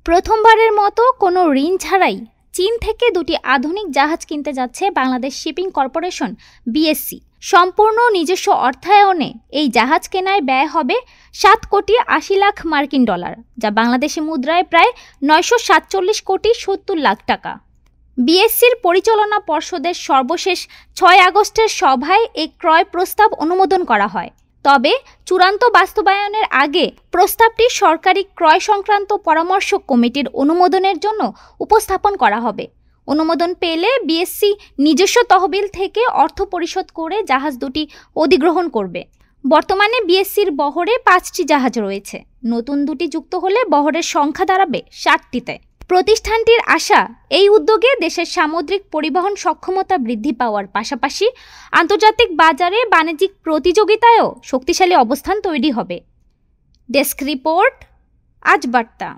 প্রথমবারের মতো কোনো ঋণ ছাড়াই চীন থেকে দুটি আধুনিক জাহাজ কিনতে যাচ্ছে বাংলাদেশ শিপিং কর্পোরেশন বিএসসি। সম্পূর্ণ নিজস্ব অর্থায়নে এই জাহাজ কেনায় ব্যয় হবে 7,80,00,000 মার্কিন ডলার, যা বাংলাদেশি মুদ্রায় প্রায় 947,70,00,000 টাকা। বিএসসির পরিচালনা পর্ষদের সর্বশেষ 6 আগস্টের সভায় এই ক্রয় প্রস্তাব অনুমোদন করা হয়। তবে চূড়ান্ত বাস্তবায়নের আগে প্রস্তাবটি সরকারি ক্রয় সংক্রান্ত পরামর্শ কমিটির অনুমোদনের জন্য উপস্থাপন করা হবে। অনুমোদন পেলে বিএসসি নিজস্ব তহবিল থেকে অর্থ পরিশোধ করে জাহাজ দুটি অধিগ্রহণ করবে। বর্তমানে বিএসসির বহরে 5টি জাহাজ রয়েছে। নতুন দুটি যুক্ত হলে বহরের সংখ্যা দাঁড়াবে 60টিতে। প্রতিষ্ঠানটির আশা, এই উদ্যোগে দেশের সামুদ্রিক পরিবহন সক্ষমতা বৃদ্ধি পাওয়ার পাশাপাশি আন্তর্জাতিক বাজারে বাণিজ্যিক প্রতিযোগিতায়ও শক্তিশালী অবস্থান তৈরি হবে। ডেস্ক রিপোর্ট, আজ বার্তা।